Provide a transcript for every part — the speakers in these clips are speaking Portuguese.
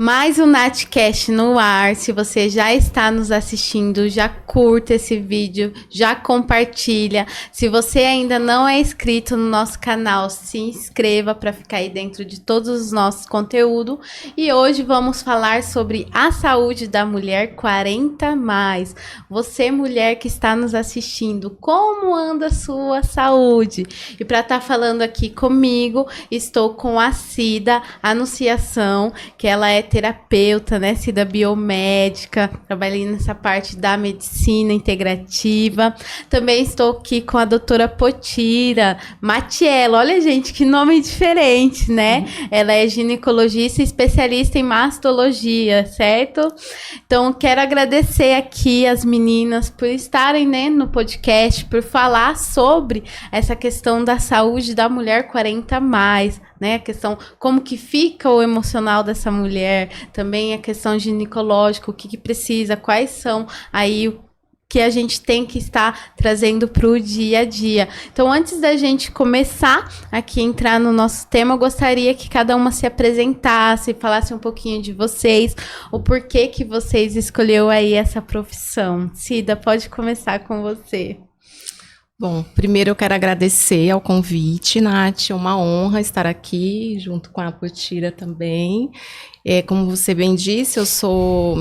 Mais um Natcast no ar. Se você já está nos assistindo, já curta esse vídeo, já compartilha. Se você ainda não é inscrito no nosso canal, se inscreva para ficar aí dentro de todos os nossos conteúdos. E hoje vamos falar sobre a saúde da mulher 40+. Você, mulher que está nos assistindo, como anda a sua saúde? E para estar falando aqui comigo, estou com a Cida Anunciação, que ela é terapeuta, né, Cida biomédica, trabalhei nessa parte da medicina integrativa. Também estou aqui com a doutora Potira Matiello. Olha, gente, que nome diferente, né? Ela é ginecologista e especialista em mastologia, certo? Então, quero agradecer aqui as meninas por estarem, né, no podcast, por falar sobre essa questão da saúde da mulher 40+, né? A questão como que fica o emocional dessa mulher, também a questão ginecológica, o que precisa, quais são aí o que a gente tem que estar trazendo para o dia a dia. Então, antes da gente começar aqui entrar no nosso tema, eu gostaria que cada uma se apresentasse, falasse um pouquinho de vocês, o porquê que vocês escolheu aí essa profissão. Cida, pode começar com você. Bom, primeiro eu quero agradecer ao convite, Nath, é uma honra estar aqui junto com a Potira também. Como você bem disse, eu sou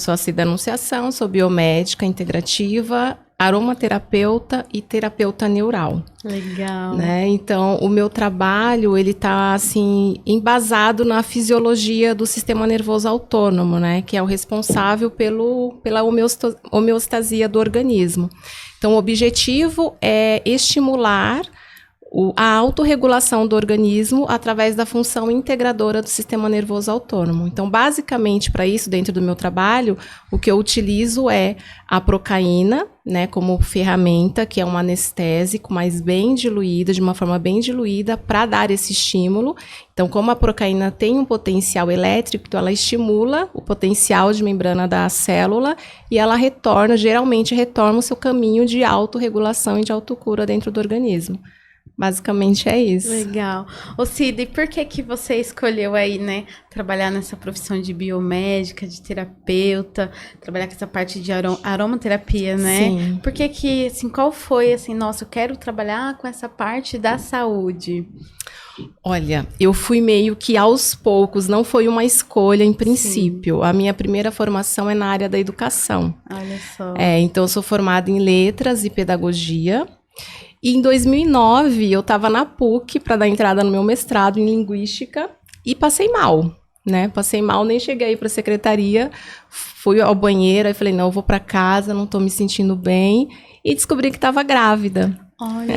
a Cida Anunciação, sou biomédica integrativa, aromaterapeuta e terapeuta neural. Legal. Né? Então, o meu trabalho, ele está assim, embasado na fisiologia do sistema nervoso autônomo, né? Que é o responsável pela homeostasia do organismo. Então, o objetivo é estimular a autorregulação do organismo através da função integradora do sistema nervoso autônomo. Então, basicamente, para isso, dentro do meu trabalho, o que eu utilizo é a procaína, né, como ferramenta, que é um anestésico, mas bem diluída, de uma forma bem diluída, para dar esse estímulo. Então, como a procaína tem um potencial elétrico, então ela estimula o potencial de membrana da célula e ela geralmente retorna o seu caminho de autorregulação e de autocura dentro do organismo. Basicamente é isso. Legal. Ô Cida, e por que você escolheu aí, né, trabalhar nessa profissão de biomédica, de terapeuta, trabalhar com essa parte de aromaterapia, né? Sim. Por que, assim, qual foi, assim, nossa, eu quero trabalhar com essa parte da saúde? Olha, eu fui meio que aos poucos, não foi uma escolha em princípio. Sim. A minha primeira formação é na área da educação. Olha só. Então eu sou formada em letras e pedagogia. E em 2009, eu estava na PUC para dar entrada no meu mestrado em linguística e passei mal, né? Passei mal, nem cheguei para a secretaria, fui ao banheiro e falei, não, eu vou para casa, não estou me sentindo bem. E descobri que estava grávida. Olha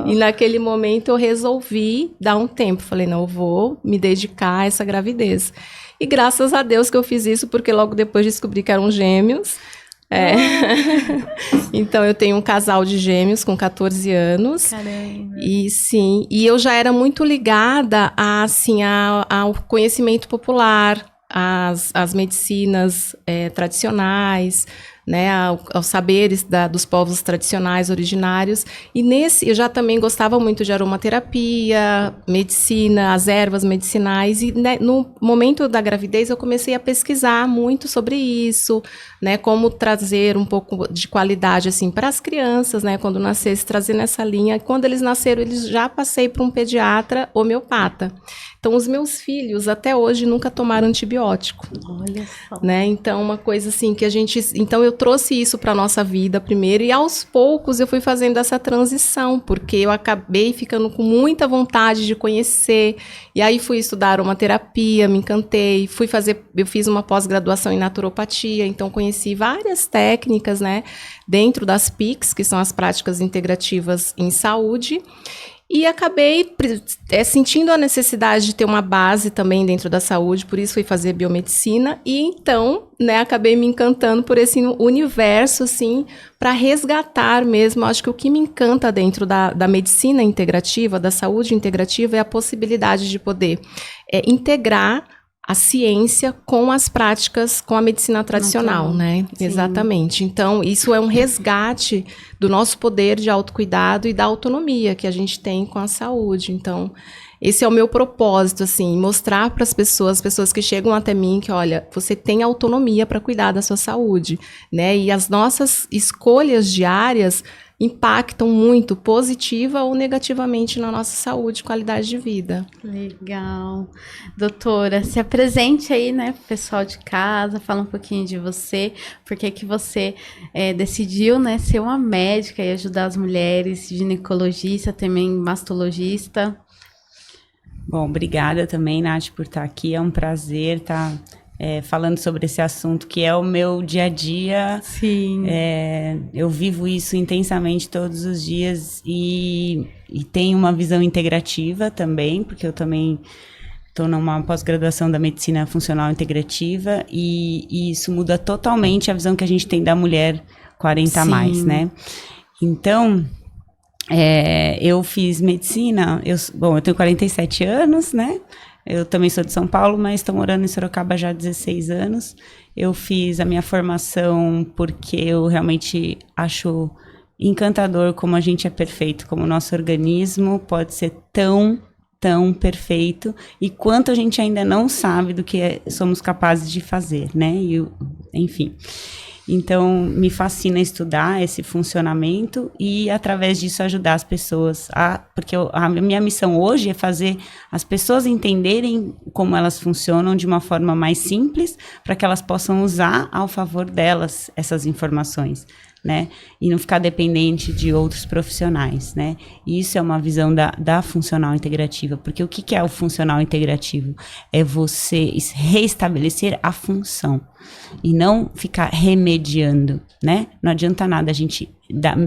só. E naquele momento eu resolvi dar um tempo. Falei, não, eu vou me dedicar a essa gravidez. E graças a Deus que eu fiz isso, porque logo depois descobri que eram gêmeos. Então eu tenho um casal de gêmeos com 14 anos. Caramba. E sim, e eu já era muito ligada ao conhecimento popular, às medicinas tradicionais, né, aos saberes dos povos tradicionais originários. E eu já também gostava muito de aromaterapia, medicina, as ervas medicinais. E, né, no momento da gravidez eu comecei a pesquisar muito sobre isso, né, como trazer um pouco de qualidade assim para as crianças, né, quando nascesse, trazer nessa linha. Quando eles nasceram, eles já passei para um pediatra homeopata. Então, os meus filhos, até hoje, nunca tomaram antibiótico. Olha só. Né? Então, uma coisa assim que Então, eu trouxe isso para a nossa vida primeiro e, aos poucos, eu fui fazendo essa transição, porque eu acabei ficando com muita vontade de conhecer. E aí, fui estudar aromaterapia, me encantei. Eu fiz uma pós-graduação em naturopatia, então, conheci várias técnicas, né? Dentro das PICs, que são as práticas integrativas em saúde. E acabei sentindo a necessidade de ter uma base também dentro da saúde, por isso fui fazer biomedicina. E então, né, acabei me encantando por esse universo, assim, para resgatar mesmo. Acho que o que me encanta dentro da medicina integrativa, da saúde integrativa, é a possibilidade de poder integrar a ciência com as práticas, com a medicina tradicional, né? Sim. Exatamente. Então, isso é um resgate do nosso poder de autocuidado e da autonomia que a gente tem com a saúde. Então, esse é o meu propósito, assim, mostrar para as pessoas que chegam até mim, que olha, você tem autonomia para cuidar da sua saúde, né? E as nossas escolhas diárias impactam muito, positiva ou negativamente, na nossa saúde e qualidade de vida. Legal. Doutora, se apresente aí, né, pro pessoal de casa, fala um pouquinho de você, por que você decidiu, né, ser uma médica e ajudar as mulheres, ginecologista, também mastologista. Bom, obrigada também, Nath, por estar aqui. É um prazer estar falando sobre esse assunto que é o meu dia a dia. Sim. Eu vivo isso intensamente todos os dias e tenho uma visão integrativa também, porque eu também estou numa pós-graduação da medicina funcional integrativa e isso muda totalmente a visão que a gente tem da mulher 40 a mais, né? Então, eu fiz medicina, eu tenho 47 anos, né? Eu também sou de São Paulo, mas estou morando em Sorocaba já há 16 anos. Eu fiz a minha formação porque eu realmente acho encantador como a gente é perfeito, como o nosso organismo pode ser tão perfeito e quanto a gente ainda não sabe do que somos capazes de fazer, né? Enfim. Então, me fascina estudar esse funcionamento e, através disso, ajudar as pessoas porque a minha missão hoje é fazer as pessoas entenderem como elas funcionam de uma forma mais simples, para que elas possam usar ao favor delas essas informações, né? E não ficar dependente de outros profissionais, né? E isso é uma visão da funcional integrativa, porque o que é o funcional integrativo? É você reestabelecer a função e não ficar remediando, né? Não adianta nada a gente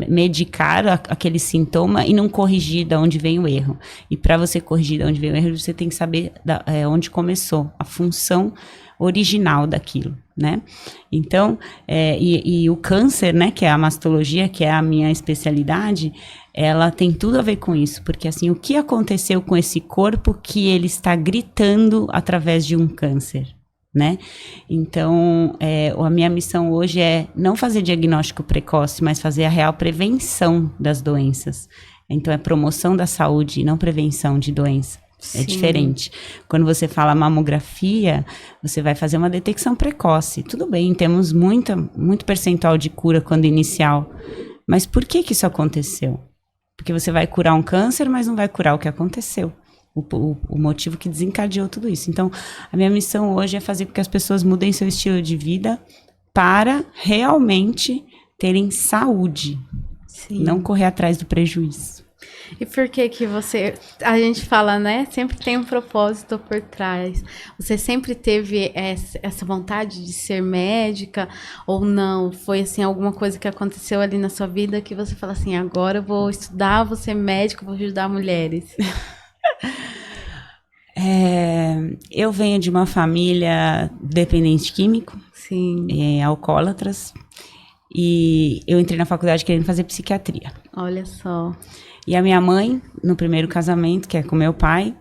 medicar aquele sintoma e não corrigir de onde vem o erro. E para você corrigir de onde vem o erro, você tem que saber onde começou, a função original daquilo, né? Então, e o câncer, né, que é a mastologia, que é a minha especialidade, ela tem tudo a ver com isso, porque assim, o que aconteceu com esse corpo que ele está gritando através de um câncer, né? Então, a minha missão hoje é não fazer diagnóstico precoce, mas fazer a real prevenção das doenças. Então, é promoção da saúde e não prevenção de doença. Sim. É diferente. Quando você fala mamografia, você vai fazer uma detecção precoce. Tudo bem, temos muito percentual de cura quando inicial. Mas por que isso aconteceu? Porque você vai curar um câncer, mas não vai curar o que aconteceu. O motivo que desencadeou tudo isso. Então, a minha missão hoje é fazer com que as pessoas mudem seu estilo de vida para realmente terem saúde. Sim. Não correr atrás do prejuízo. E por que a gente fala, né, sempre tem um propósito por trás. Você sempre teve essa vontade de ser médica ou não? Foi, assim, alguma coisa que aconteceu ali na sua vida que você fala assim, agora eu vou estudar, vou ser médico, vou ajudar mulheres? Eu venho de uma família dependente químico, sim, alcoólatras, e eu entrei na faculdade querendo fazer psiquiatria. Olha só. E a minha mãe, no primeiro casamento, que é com meu pai,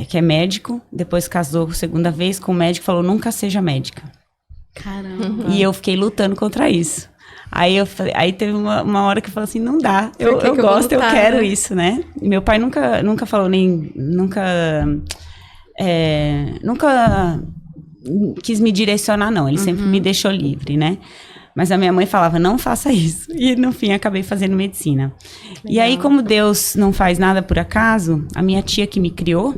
que é médico, depois casou segunda vez com um médico, falou, nunca seja médica. Caramba. E eu fiquei lutando contra isso. Aí teve uma hora que eu falei assim, não dá, eu gosto, eu quero isso, né? E meu pai nunca falou nunca quis me direcionar, não. Ele sempre me deixou livre, né? Mas a minha mãe falava, não faça isso. E no fim, acabei fazendo medicina. Legal. E aí, como Deus não faz nada por acaso, a minha tia que me criou,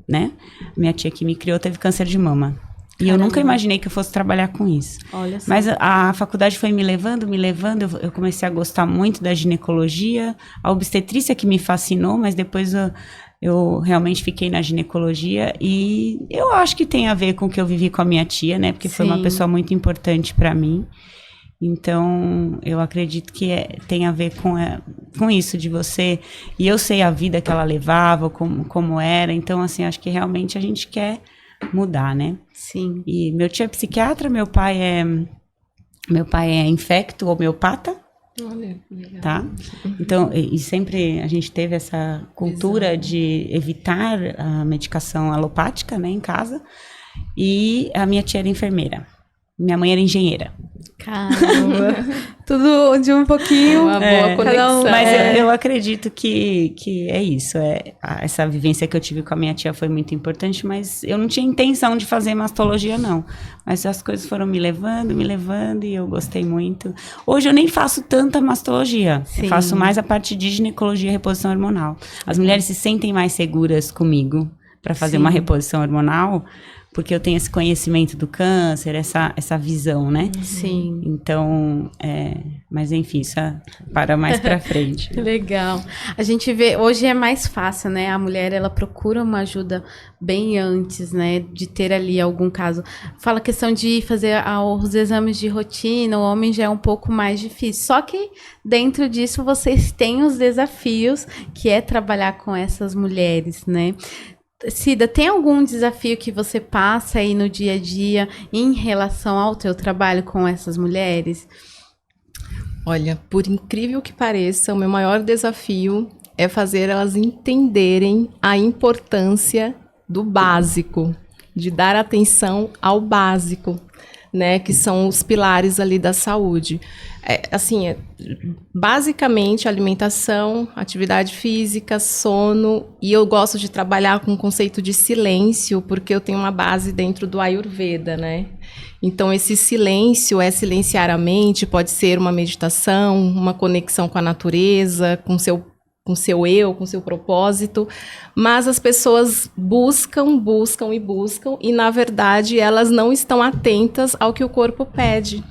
né? Minha tia que me criou teve câncer de mama. E eu nunca imaginei que eu fosse trabalhar com isso. Olha só. Mas a faculdade foi me levando. Eu comecei a gostar muito da ginecologia. A obstetrícia que me fascinou, mas depois eu realmente fiquei na ginecologia. E eu acho que tem a ver com o que eu vivi com a minha tia, né? Porque foi uma pessoa muito importante para mim. Então, eu acredito que tem a ver com isso de você... E eu sei a vida que ela levava, como era. Então, assim, acho que realmente a gente quer mudar, né? Sim. E meu tio é psiquiatra, meu pai é infecto homeopata. Olha, legal. Tá? Então, e sempre a gente teve essa cultura de evitar a medicação alopática, né, em casa. E a minha tia era enfermeira. Minha mãe era engenheira. Caramba. Tudo de um pouquinho. Uma boa conexão. Mas eu acredito que é isso. Essa vivência que eu tive com a minha tia foi muito importante, mas eu não tinha intenção de fazer mastologia, não. Mas as coisas foram me levando e eu gostei muito. Hoje eu nem faço tanta mastologia. Sim. Eu faço mais a parte de ginecologia e reposição hormonal. As mulheres se sentem mais seguras comigo para fazer uma reposição hormonal, porque eu tenho esse conhecimento do câncer, essa visão, né? Sim. Então, mas enfim, isso para mais pra frente. Legal. A gente vê, hoje é mais fácil, né? A mulher, ela procura uma ajuda bem antes, né? De ter ali algum caso. Fala a questão de fazer os exames de rotina, o homem já é um pouco mais difícil. Só que dentro disso, vocês têm os desafios, que é trabalhar com essas mulheres, né? Cida, tem algum desafio que você passa aí no dia a dia em relação ao teu trabalho com essas mulheres? Olha, por incrível que pareça, o meu maior desafio é fazer elas entenderem a importância do básico, de dar atenção ao básico, né, que são os pilares ali da saúde. Basicamente alimentação, atividade física, sono, e eu gosto de trabalhar com o conceito de silêncio, porque eu tenho uma base dentro do Ayurveda, né? Então esse silêncio é silenciar a mente, pode ser uma meditação, uma conexão com a natureza, com seu eu, com seu propósito, mas as pessoas buscam, e na verdade elas não estão atentas ao que o corpo pede,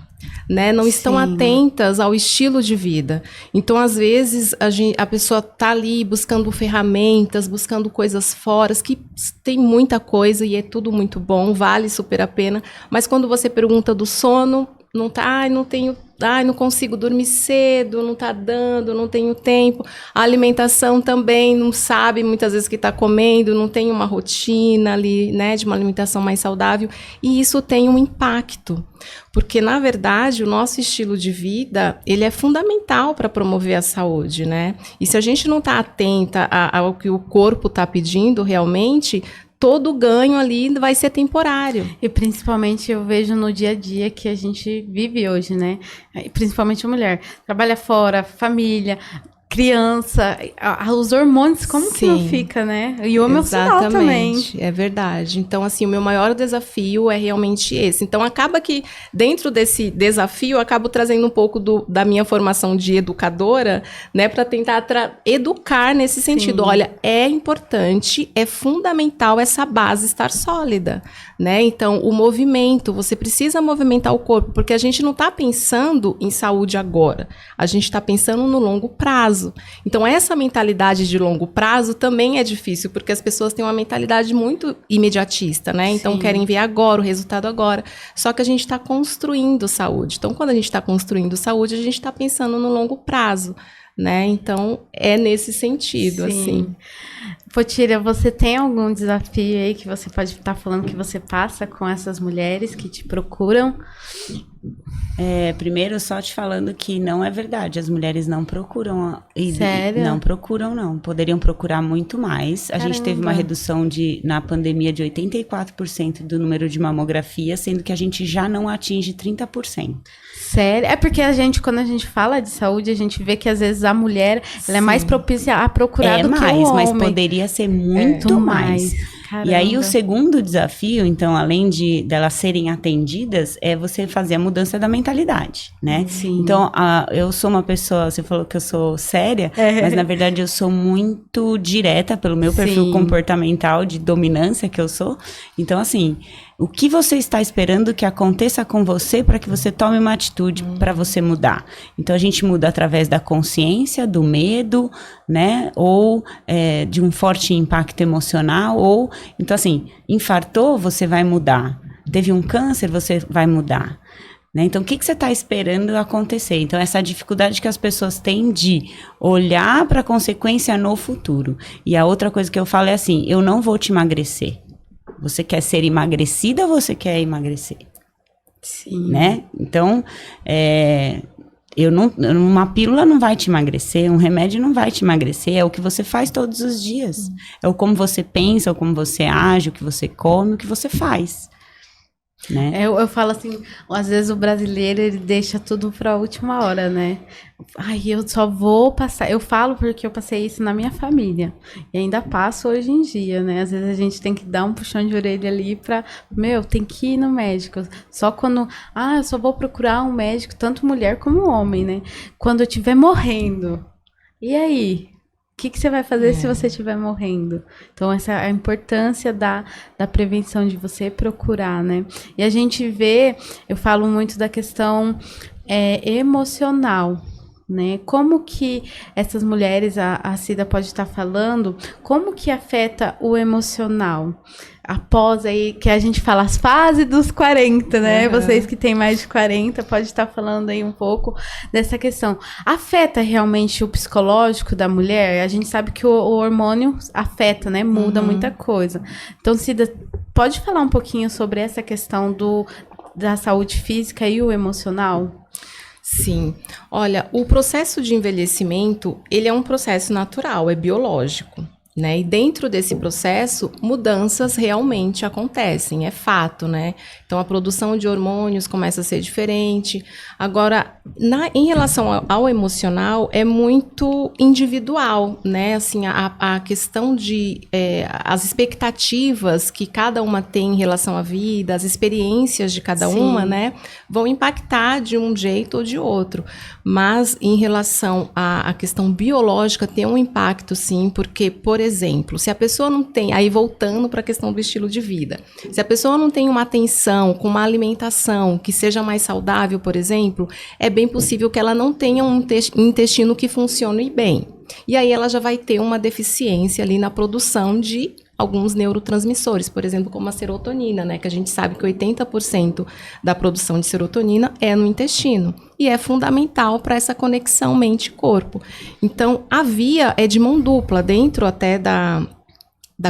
né? Não estão atentas ao estilo de vida. Então, às vezes, a pessoa está ali buscando ferramentas, buscando coisas fora, que tem muita coisa e é tudo muito bom, vale super a pena, mas quando você pergunta do sono, não tá, não consigo dormir cedo, não tá dando, não tenho tempo. A alimentação também não sabe muitas vezes o que está comendo, não tem uma rotina ali, né, de uma alimentação mais saudável, e isso tem um impacto, porque na verdade o nosso estilo de vida, ele é fundamental para promover a saúde, né? E se a gente não está atenta ao que o corpo está pedindo realmente, todo ganho ali vai ser temporário. E principalmente eu vejo no dia a dia que a gente vive hoje, né? Principalmente a mulher. Trabalha fora, família, criança, os hormônios, como que não fica, né? E o emocional também. É verdade. Então, assim, o meu maior desafio é realmente esse. Então, acaba que dentro desse desafio, eu acabo trazendo um pouco da minha formação de educadora, né? Para tentar educar nesse sentido. Sim. Olha, é importante, é fundamental essa base estar sólida, né? Então, o movimento, você precisa movimentar o corpo, porque a gente não está pensando em saúde agora. A gente está pensando no longo prazo. Então, essa mentalidade de longo prazo também é difícil, porque as pessoas têm uma mentalidade muito imediatista, né? Então, querem ver agora, o resultado agora. Só que a gente está construindo saúde. Então, quando a gente está construindo saúde, a gente está pensando no longo prazo, né? Então, é nesse sentido, assim. Potira, você tem algum desafio aí que você pode estar falando que você passa com essas mulheres que te procuram? Primeiro, só te falando que não é verdade, as mulheres não procuram. Sério? Não procuram, não. Poderiam procurar muito mais. Caramba. A gente teve uma redução na pandemia de 84% do número de mamografia, sendo que a gente já não atinge 30%. Sério? É porque quando a gente fala de saúde, a gente vê que às vezes a mulher ela é mais propícia a procurar do que o homem. Mas poderia ser muito mais. Caramba. E aí o segundo desafio, então, além delas serem atendidas, é você fazer a mudança da mentalidade, né? Sim. Então, eu sou uma pessoa, você falou que eu sou séria, mas na verdade eu sou muito direta pelo meu perfil comportamental de dominância que eu sou. Então, assim, o que você está esperando que aconteça com você para que você tome uma atitude para você mudar? Então, a gente muda através da consciência, do medo, né? Ou de um forte impacto emocional, ou... Então, assim, infartou, você vai mudar. Teve um câncer, você vai mudar. Né? Então, o que você está esperando acontecer? Então, essa dificuldade que as pessoas têm de olhar para a consequência no futuro. E a outra coisa que eu falo é assim, eu não vou te emagrecer. Você quer ser emagrecida ou você quer emagrecer? Sim. Né? Então, uma pílula não vai te emagrecer, um remédio não vai te emagrecer, é o que você faz todos os dias. É o como você pensa, o como você age, o que você come, o que você faz. né? Eu falo assim, às vezes o brasileiro, ele deixa tudo pra última hora, né? Ai, eu só vou passar. Eu falo porque eu passei isso na minha família. E ainda passo hoje em dia, né? Às vezes a gente tem que dar um puxão de orelha ali pra... tem que ir no médico. Só quando... eu só vou procurar um médico, tanto mulher como homem, né? Quando eu estiver morrendo. E aí? O que você vai fazer se você estiver morrendo? Então, essa é a importância da prevenção, de você procurar, né? E a gente vê, eu falo muito da questão emocional, né? Como que essas mulheres, a Cida pode estar falando, como que afeta o emocional? Após aí, que a gente fala as fases dos 40, né? Vocês que têm mais de 40, pode estar falando aí um pouco dessa questão. Afeta realmente o psicológico da mulher? A gente sabe que o hormônio afeta, né? Muda muita coisa. Então, Cida, pode falar um pouquinho sobre essa questão da saúde física e o emocional? Sim. Olha, o processo de envelhecimento, ele é um processo natural, é biológico, né? E dentro desse processo, mudanças realmente acontecem, é fato, né? Então, a produção de hormônios começa a ser diferente. Agora, em relação ao emocional, é muito individual, né? Assim, a questão de... as expectativas que cada uma tem em relação à vida, as experiências de cada uma, né? Vão impactar de um jeito ou de outro. Mas, em relação à questão biológica, tem um impacto, sim, porque, por exemplo, se a pessoa não tem... Aí, voltando para a questão do estilo de vida. Se a pessoa não tem uma atenção com uma alimentação que seja mais saudável, por exemplo, é bem possível que ela não tenha um intestino que funcione bem. E aí ela já vai ter uma deficiência ali na produção de alguns neurotransmissores, por exemplo, como a serotonina, né? Que a gente sabe que 80% da produção de serotonina é no intestino. E é fundamental para essa conexão mente-corpo. Então, a via é de mão dupla, dentro até da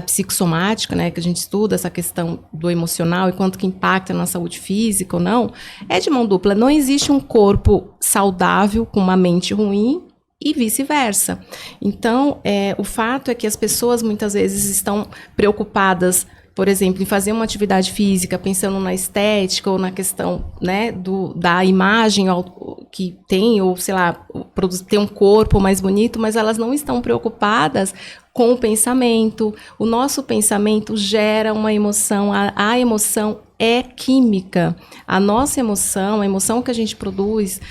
psicossomática, né, que a gente estuda essa questão do emocional e quanto que impacta na saúde física ou não, é de mão dupla. Não existe um corpo saudável com uma mente ruim e vice-versa. Então, o fato é que as pessoas muitas vezes estão preocupadas, por exemplo, em fazer uma atividade física, pensando na estética ou na questão, né, da imagem que tem, ou sei lá, ter um corpo mais bonito, mas elas não estão preocupadas com o pensamento. O nosso pensamento gera uma emoção, a emoção é química. A nossa emoção, a emoção que a gente produz,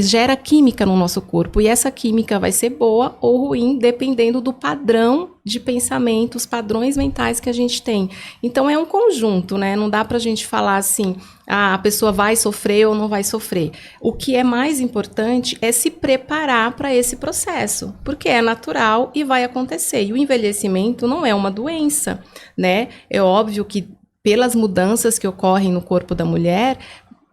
gera química no nosso corpo. E essa química vai ser boa ou ruim, dependendo do padrão de pensamentos, padrões mentais que a gente tem. Então, é um conjunto, né? Não dá pra gente falar assim, a pessoa vai sofrer ou não vai sofrer. O que é mais importante é se preparar para esse processo, porque é natural e vai acontecer. E o envelhecimento não é uma doença, né? É óbvio que pelas mudanças que ocorrem no corpo da mulher,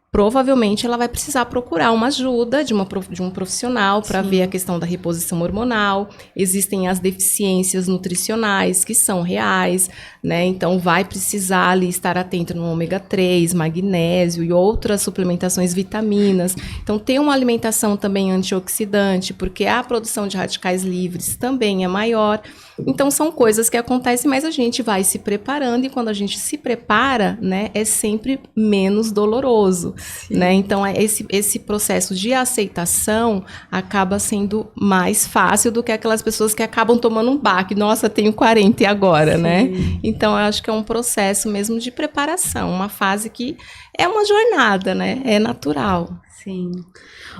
provavelmente ela vai precisar procurar uma ajuda de um profissional para ver a questão da reposição hormonal. Existem as deficiências nutricionais que são reais, né? Então vai precisar ali estar atento no ômega 3, magnésio e outras suplementações, vitaminas. Então ter uma alimentação também antioxidante, porque a produção de radicais livres também é maior. Então são coisas que acontecem, mas a gente vai se preparando e quando a gente se prepara, né, é sempre menos doloroso. Né? Então, esse processo de aceitação acaba sendo mais fácil do que aquelas pessoas que acabam tomando um baque. Nossa, tenho 40 e agora, sim, né? Então, eu acho que é um processo mesmo de preparação, uma fase que é uma jornada, né? É natural. Sim.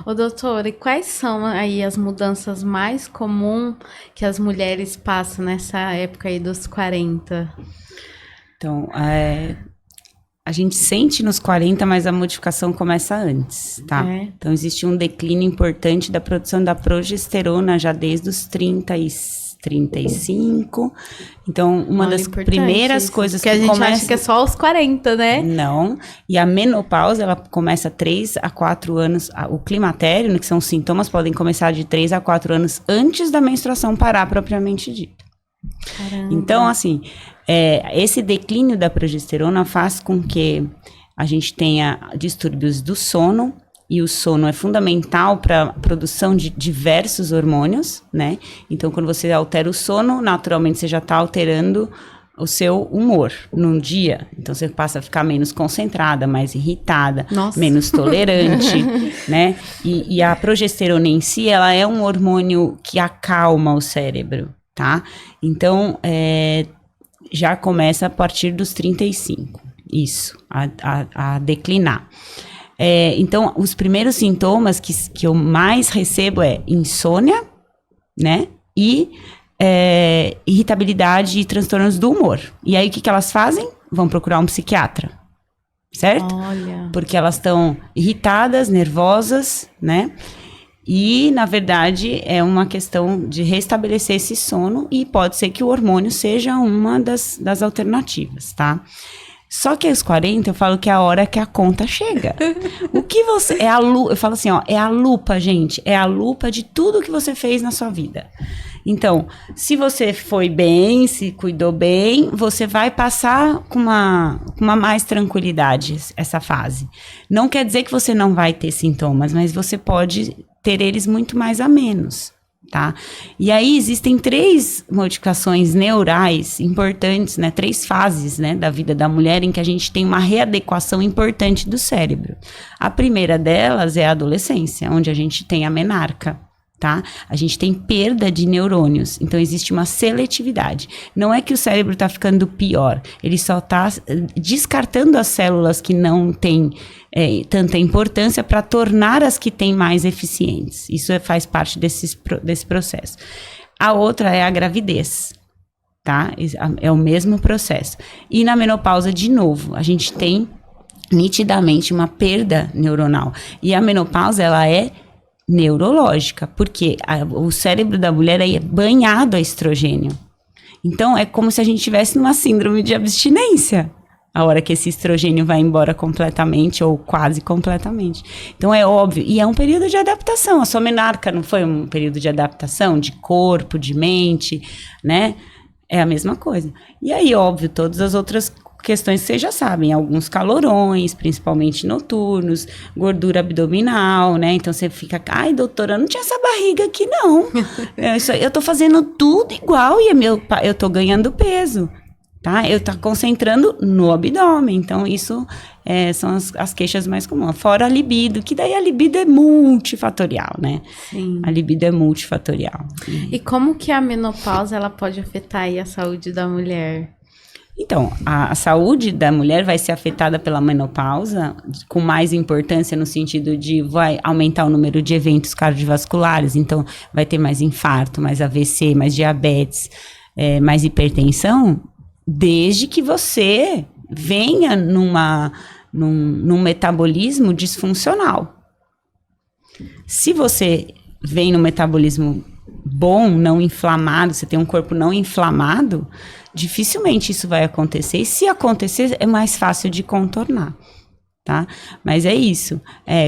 Ô, doutora, e quais são aí as mudanças mais comuns que as mulheres passam nessa época aí dos 40? Então, a gente sente nos 40, mas a modificação começa antes, tá? Então, existe um declínio importante da produção da progesterona já desde os 30 e 35. Então, uma das primeiras coisas que a gente acha que é só aos 40, né? Não. E a menopausa, ela começa 3 a 4 anos. O climatério, né, que são os sintomas, podem começar de 3 a 4 anos antes da menstruação parar propriamente dito. Caramba. Então, assim, esse declínio da progesterona faz com que a gente tenha distúrbios do sono, e o sono é fundamental para a produção de diversos hormônios, né? Então, quando você altera o sono, naturalmente você já está alterando o seu humor num dia. Então, você passa a ficar menos concentrada, mais irritada, Nossa. menos tolerante, né? E a progesterona em si, ela é um hormônio que acalma o cérebro, tá? Então, já começa a partir dos 35, isso, a declinar. Então, os primeiros sintomas que eu mais recebo é insônia, né? E irritabilidade e transtornos do humor. E aí, o que elas fazem? Vão procurar um psiquiatra, certo? Olha. Porque elas estão irritadas, nervosas, né? E, na verdade, é uma questão de restabelecer esse sono e pode ser que o hormônio seja uma das alternativas, tá? Só que aos 40 eu falo que é a hora que a conta chega. O que você... eu falo assim, ó, é a lupa, gente. É a lupa de tudo que você fez na sua vida. Então, se você foi bem, se cuidou bem, você vai passar com uma mais tranquilidade essa fase. Não quer dizer que você não vai ter sintomas, mas você pode ter eles muito mais a menos, tá? E aí existem 3 modificações neurais importantes, né? 3 fases, né, da vida da mulher em que a gente tem uma readequação importante do cérebro. A primeira delas é a adolescência, onde a gente tem a menarca. Tá? A gente tem perda de neurônios, então existe uma seletividade. Não é que o cérebro está ficando pior, ele só está descartando as células que não têm tanta importância para tornar as que têm mais eficientes. Isso faz parte desse processo. A outra é a gravidez, tá? É o mesmo processo. E na menopausa, de novo, a gente tem nitidamente uma perda neuronal. E a menopausa, ela é neurológica, porque o cérebro da mulher é banhado a estrogênio. Então, é como se a gente tivesse numa síndrome de abstinência, a hora que esse estrogênio vai embora completamente ou quase completamente. Então, é óbvio. E é um período de adaptação. A sua menarca não foi um período de adaptação de corpo, de mente, né? É a mesma coisa. E aí, óbvio, todas as outras questões que vocês já sabem, alguns calorões, principalmente noturnos, gordura abdominal, né? Então você fica, ai, doutora, eu não tinha essa barriga aqui, não. Eu tô fazendo tudo igual e eu tô ganhando peso, tá? Eu tô concentrando no abdômen. Então, isso são as queixas mais comuns. Fora a libido, que daí a libido é multifatorial, né? Sim. A libido é multifatorial. E como que a menopausa, ela pode afetar aí a saúde da mulher? Então, a saúde da mulher vai ser afetada pela menopausa, com mais importância no sentido de vai aumentar o número de eventos cardiovasculares, então vai ter mais infarto, mais AVC, mais diabetes, mais hipertensão, desde que você venha num metabolismo disfuncional. Se você vem no metabolismo bom, não inflamado, você tem um corpo não inflamado, dificilmente isso vai acontecer. E se acontecer, é mais fácil de contornar, tá? Mas é isso.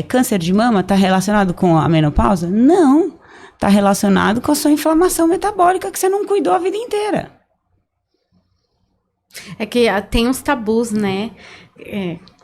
Câncer de mama está relacionado com a menopausa? Não. Está relacionado com a sua inflamação metabólica que você não cuidou a vida inteira. É que tem uns tabus, né?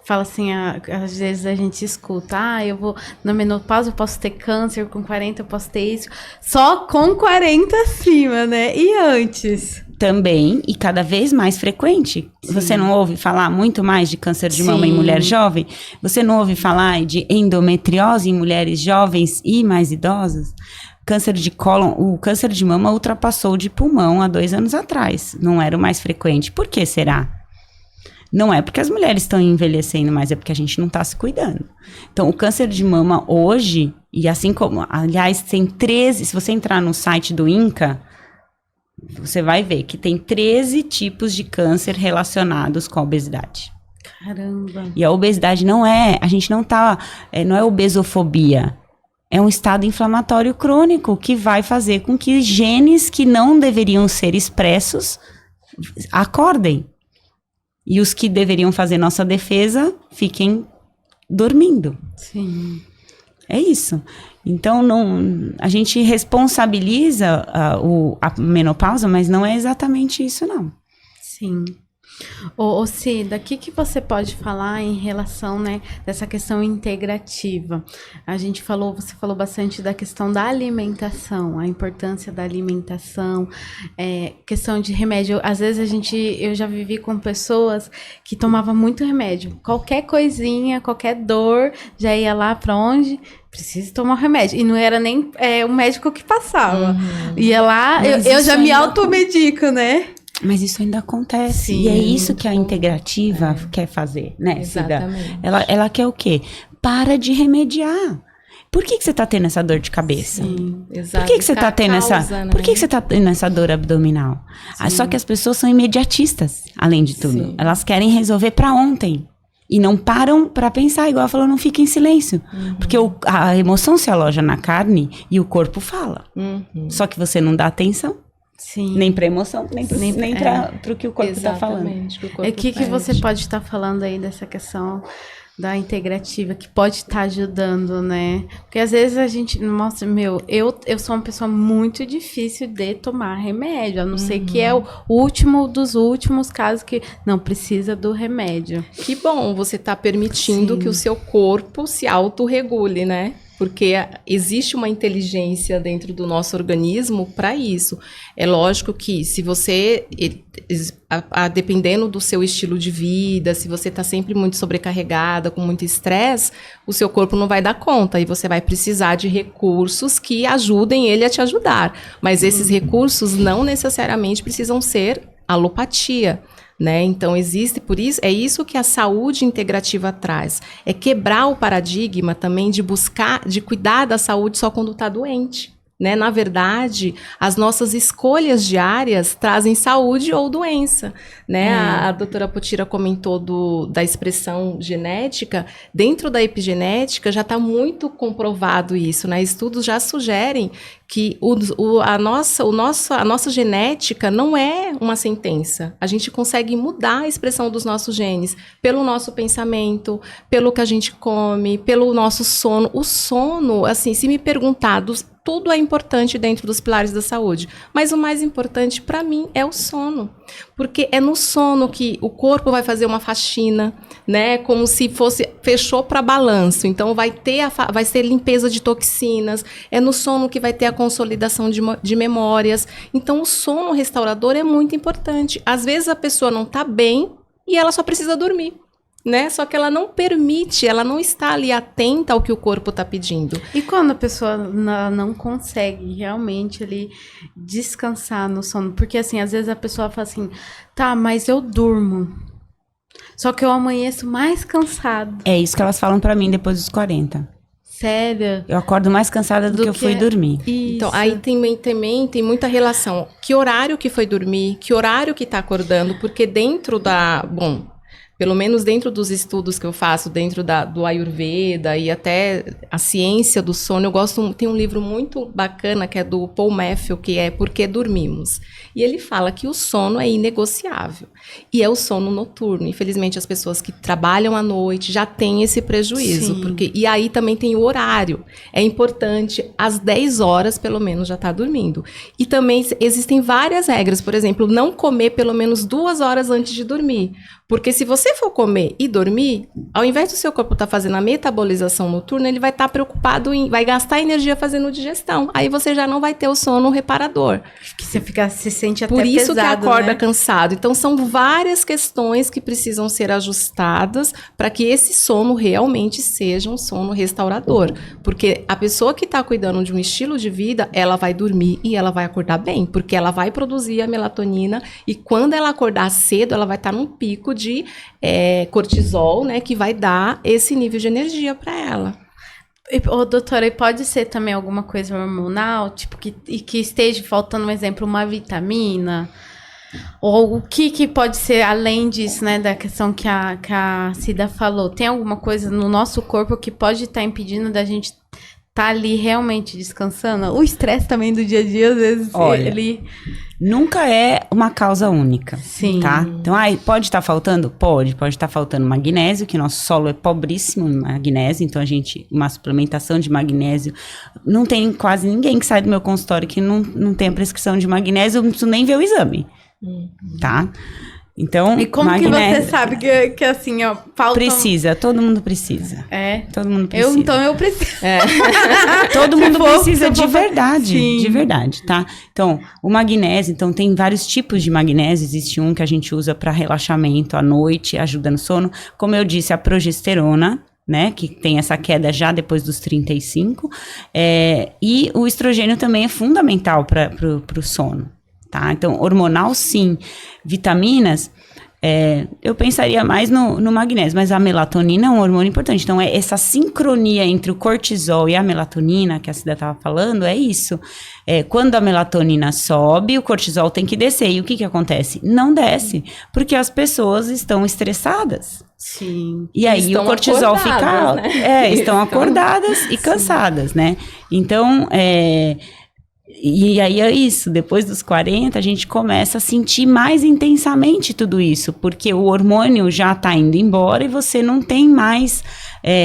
Fala assim, às vezes a gente escuta, eu vou na menopausa, eu posso ter câncer, com 40 eu posso ter isso, só com 40 acima, né? E antes? Também, e cada vez mais frequente. Sim. Você não ouve falar muito mais de câncer de mama em mulher jovem? Você não ouve falar de endometriose em mulheres jovens e mais idosas? Câncer de cólon, o câncer de mama ultrapassou o de pulmão há 2 anos atrás, não era o mais frequente. Por que será? Não é porque as mulheres estão envelhecendo, mas é porque a gente não está se cuidando. Então, o câncer de mama hoje, e assim como, aliás, tem 13, se você entrar no site do INCA, você vai ver que tem 13 tipos de câncer relacionados com a obesidade. Caramba! E a obesidade não é obesofobia. É um estado inflamatório crônico que vai fazer com que genes que não deveriam ser expressos acordem. E os que deveriam fazer nossa defesa fiquem dormindo. Sim. É isso. Então, a gente responsabiliza a menopausa, mas não é exatamente isso, não. Sim. Ô Cida, o que você pode falar em relação, né, dessa questão integrativa? Você falou bastante da questão da alimentação, a importância da alimentação, questão de remédio. Às vezes eu já vivi com pessoas que tomavam muito remédio. Qualquer coisinha, qualquer dor, já ia lá para onde? Precisa tomar um remédio. E não era nem o médico que passava. Ia lá, eu já me automedico, né? Mas isso ainda acontece. Sim, e é isso que a integrativa quer fazer, né, Cida? Ela quer o quê? Para de remediar. Por que você tá tendo essa dor de cabeça? Sim, exato. Por que você tá tendo Por que você tá tendo essa dor abdominal? Só que as pessoas são imediatistas, além de tudo. Sim. Elas querem resolver para ontem. E não param para pensar, igual ela falou, não fica em silêncio. Porque a emoção se aloja na carne e o corpo fala. Só que você não dá atenção. Sim. Nem para emoção, nem para o que o corpo está falando. O que você pode estar falando aí dessa questão da integrativa, que pode estar ajudando, né? Porque às vezes a gente, nossa, eu sou uma pessoa muito difícil de tomar remédio, a não ser que é o último dos últimos casos que não precisa do remédio. Que bom, você está permitindo que o seu corpo se autorregule, né? Porque existe uma inteligência dentro do nosso organismo para isso. É lógico que se você, dependendo do seu estilo de vida, se você está sempre muito sobrecarregada, com muito estresse, o seu corpo não vai dar conta e você vai precisar de recursos que ajudem ele a te ajudar. Mas esses recursos não necessariamente precisam ser alopatia. Né? Então por isso, é isso que a saúde integrativa traz, é quebrar o paradigma também de cuidar da saúde só quando está doente, né? Na verdade, as nossas escolhas diárias trazem saúde ou doença, né? A doutora Potira comentou da expressão genética. Dentro da epigenética já está muito comprovado isso, né? Estudos já sugerem que a nossa genética não é uma sentença. A gente consegue mudar a expressão dos nossos genes pelo nosso pensamento, pelo que a gente come, pelo nosso sono. O sono, assim, se me perguntar, tudo é importante dentro dos pilares da saúde, mas o mais importante para mim é o sono, porque é no sono que o corpo vai fazer uma faxina, né? Como se fechou para balanço. Então vai ser limpeza de toxinas. É no sono que vai ter a consolidação de memórias. Então o sono restaurador é muito importante. Às vezes a pessoa não está bem e ela só precisa dormir, né? Só que ela não permite, ela não está ali atenta ao que o corpo está pedindo. E quando a pessoa não consegue realmente ali descansar no sono? Porque assim, às vezes a pessoa fala assim, tá, mas eu durmo. Só que eu amanheço mais cansado. É isso que elas falam pra mim depois dos 40. Sério? Eu acordo mais cansada do que eu fui dormir. Isso. Então, aí também tem muita relação. Que horário que foi dormir, que horário que tá acordando, porque dentro pelo menos dentro dos estudos que eu faço, dentro do Ayurveda e até a ciência do sono, tem um livro muito bacana que é do Paul Matthew, que é Por que Dormimos? E ele fala que o sono é inegociável. E é o sono noturno. Infelizmente, as pessoas que trabalham à noite já têm esse prejuízo. E aí também tem o horário. É importante, às 10 horas, pelo menos, já tá dormindo. E também existem várias regras. Por exemplo, não comer pelo menos 2 horas antes de dormir. Porque se você for comer e dormir, ao invés do seu corpo estar fazendo a metabolização noturna, ele vai estar preocupado vai gastar energia fazendo digestão. Aí você já não vai ter o sono reparador. Que você se sente até pesado, por isso pesado, que acorda, né? Cansado. Então são várias questões que precisam ser ajustadas para que esse sono realmente seja um sono restaurador. Porque a pessoa que está cuidando de um estilo de vida, ela vai dormir e ela vai acordar bem, porque ela vai produzir a melatonina e quando ela acordar cedo, ela vai estar num pico de cortisol, né, que vai dar esse nível de energia para ela. Doutora, e pode ser também alguma coisa hormonal, tipo, que esteja faltando, um exemplo, uma vitamina? Ou o que pode ser além disso, né, da questão que a Cida falou? Tem alguma coisa no nosso corpo que pode estar impedindo da gente estar ali realmente descansando? O estresse também do dia a dia, às vezes, nunca é uma causa única. Sim. Tá? Então, pode estar faltando? Pode estar faltando magnésio, que nosso solo é pobríssimo em magnésio, então uma suplementação de magnésio, não tem quase ninguém que sai do meu consultório que não tem a prescrição de magnésio, eu não preciso nem ver o exame, tá? Então, E como que você sabe que assim, ó, falta... Precisa, todo mundo precisa. Todo mundo precisa. Então eu preciso. Todo mundo precisa de verdade, Sim. de verdade, tá? Então, o magnésio, então tem vários tipos de magnésio, existe um que a gente usa para relaxamento à noite, ajuda no sono. Como eu disse, a progesterona, né, que tem essa queda já depois dos 35, e o estrogênio também é fundamental para o sono, tá? Então, hormonal sim, vitaminas, eu pensaria mais no magnésio, mas a melatonina é um hormônio importante, então essa sincronia entre o cortisol e a melatonina, que a Cida estava falando, é isso. Quando a melatonina sobe, o cortisol tem que descer, e o que acontece? Não desce, porque as pessoas estão estressadas. Sim. E aí estão o cortisol fica alto. né? Estão acordadas e cansadas, né? Então, e aí é isso, depois dos 40 a gente começa a sentir mais intensamente tudo isso, porque o hormônio já tá indo embora e você não tem mais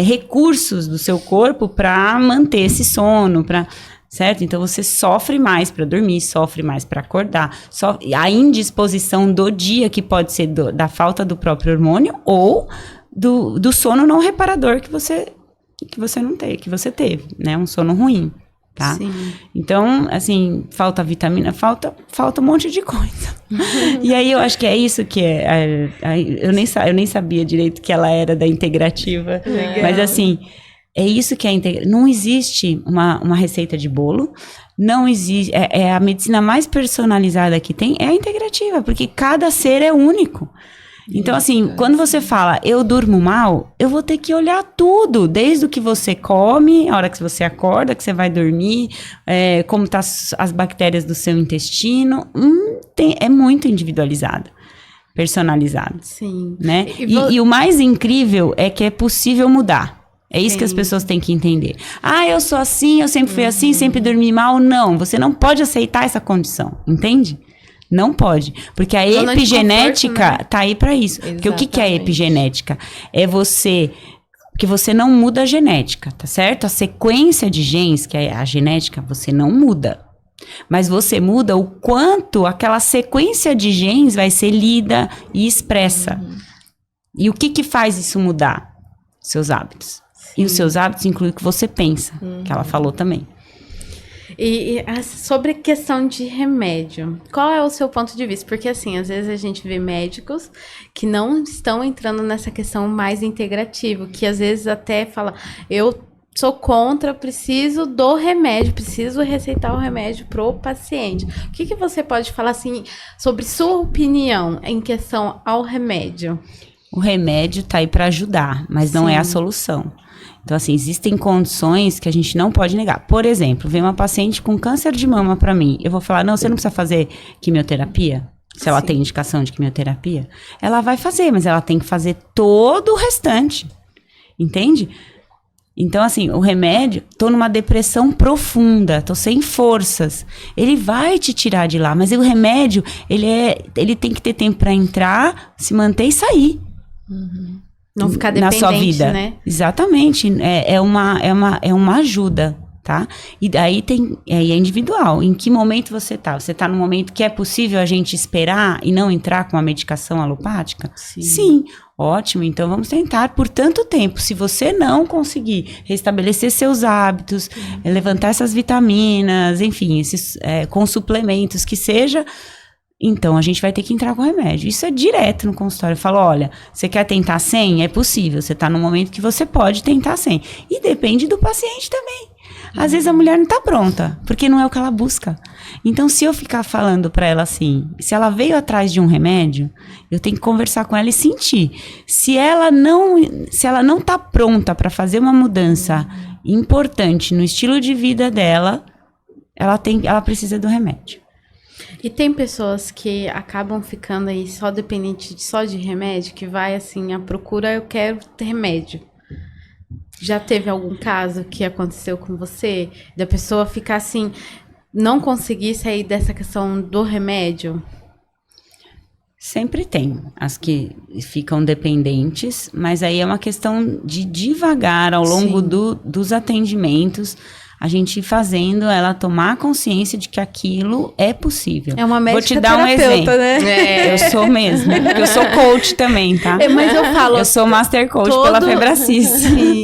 recursos do seu corpo para manter esse sono, certo? Então você sofre mais para dormir, sofre mais para acordar, a indisposição do dia, que pode ser da falta do próprio hormônio ou do sono não reparador que você não teve, que você teve, né? Um sono ruim. Tá? Sim. Então, assim, falta vitamina, falta um monte de coisa. E aí eu acho que é isso que eu nem sabia direito que ela era da integrativa. Legal. Mas assim, é isso que é integrativa. Não existe uma receita de bolo, não existe, a medicina mais personalizada que tem é a integrativa, porque cada ser é único. Então, assim, quando você fala, eu durmo mal, eu vou ter que olhar tudo, desde o que você come, a hora que você acorda, que você vai dormir, como tá as bactérias do seu intestino, é muito individualizado, personalizado. Sim. Né? E o mais incrível é que é possível mudar. É isso que as pessoas têm que entender. Eu sou assim, eu sempre fui assim, sempre dormi mal. Não, você não pode aceitar essa condição, entende? Não pode, porque a epigenética tá aí para isso. Exatamente. Porque o que é a epigenética? É que você não muda a genética, tá certo? A sequência de genes, que é a genética, você não muda. Mas você muda o quanto aquela sequência de genes vai ser lida e expressa. E o que faz isso mudar? Seus hábitos. Sim. E os seus hábitos incluem o que você pensa, que ela falou também. E sobre a questão de remédio, qual é o seu ponto de vista? Porque assim, às vezes a gente vê médicos que não estão entrando nessa questão mais integrativa, que às vezes até fala, eu sou contra, preciso do remédio, preciso receitar o remédio pro paciente. O que você pode falar assim sobre sua opinião em questão ao remédio? O remédio tá aí para ajudar, mas não é a solução. Então, assim, existem condições que a gente não pode negar. Por exemplo, vem uma paciente com câncer de mama para mim. Eu vou falar, não, você não precisa fazer quimioterapia? Se ela tem indicação de quimioterapia. Ela vai fazer, mas ela tem que fazer todo o restante. Entende? Então, assim, o remédio, tô numa depressão profunda, tô sem forças. Ele vai te tirar de lá, mas o remédio, ele tem que ter tempo para entrar, se manter e sair. Não ficar dependente, na sua vida, né? Exatamente, é uma ajuda, tá? E daí é individual. Em que momento você tá? Você tá no momento que é possível a gente esperar e não entrar com a medicação alopática? Sim. Ótimo, então vamos tentar por tanto tempo. Se você não conseguir restabelecer seus hábitos, levantar essas vitaminas, enfim, com suplementos que seja, então a gente vai ter que entrar com remédio. Isso é direto no consultório. Eu falo, olha, você quer tentar sem? É possível. Você está no momento que você pode tentar sem. E depende do paciente também. Às vezes a mulher não está pronta, porque não é o que ela busca. Então, se eu ficar falando para ela assim, se ela veio atrás de um remédio, eu tenho que conversar com ela e sentir. Se ela não está pronta para fazer uma mudança importante no estilo de vida dela, ela precisa do remédio. E tem pessoas que acabam ficando aí só dependente só de remédio, que vai assim, à procura, eu quero ter remédio. Já teve algum caso que aconteceu com você? Da pessoa ficar assim, não conseguir sair dessa questão do remédio? Sempre tem as que ficam dependentes, mas aí é uma questão de devagar ao longo dos atendimentos, a gente ir fazendo ela tomar consciência de que aquilo é possível. É uma médica Vou te dar um exemplo. né? Eu sou mesmo, porque eu sou coach também, tá? Mas eu falo... Eu sou master coach pela Febracis. Sim,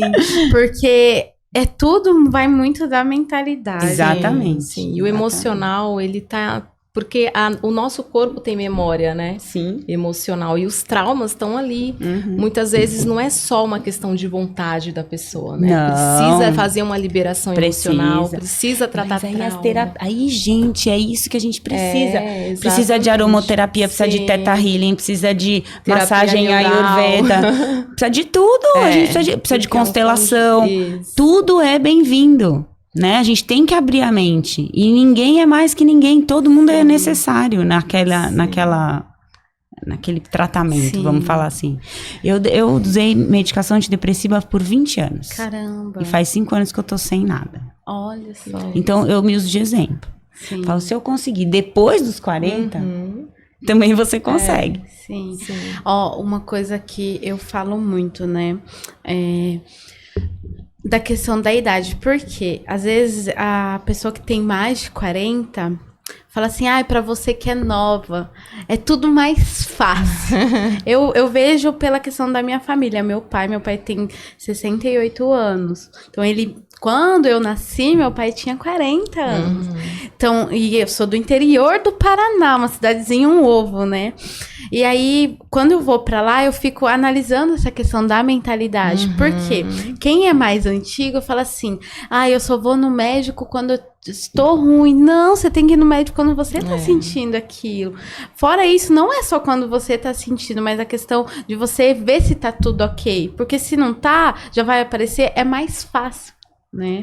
porque tudo vai muito da mentalidade. Exatamente. Sim. E o emocional, ele tá... Porque o nosso corpo tem memória, né? Sim. Emocional. E os traumas estão ali. Muitas vezes não é só uma questão de vontade da pessoa, né? Não. Precisa fazer uma liberação emocional, precisa tratar trauma. Aí, gente, é isso que a gente precisa. Precisa de aromaterapia, precisa de Theta Healing, precisa de terapia massagem Ayurveda. Precisa de tudo. A gente precisa de constelação. Tudo é bem-vindo. Né? A gente tem que abrir a mente. E ninguém é mais que ninguém. Todo mundo é necessário naquele tratamento, vamos falar assim. Eu usei medicação antidepressiva por 20 anos. Caramba. E faz 5 anos que eu tô sem nada. Olha só. Então, eu me uso de exemplo. Sim. Falo, se eu conseguir depois dos 40, também você consegue. Sim. Ó, uma coisa que eu falo muito, né? Da questão da idade, porque às vezes a pessoa que tem mais de 40 fala assim, pra você que é nova, é tudo mais fácil. eu vejo pela questão da minha família, meu pai tem 68 anos, então quando eu nasci, meu pai tinha 40 anos. Então, e eu sou do interior do Paraná, uma cidadezinha, um ovo, né? E aí, quando eu vou pra lá, eu fico analisando essa questão da mentalidade. Por quê? Quem é mais antigo fala assim, eu só vou no médico quando eu estou ruim. Não, você tem que ir no médico quando você tá sentindo aquilo. Fora isso, não é só quando você tá sentindo, mas a questão de você ver se tá tudo ok. Porque se não tá, já vai aparecer, é mais fácil. Né?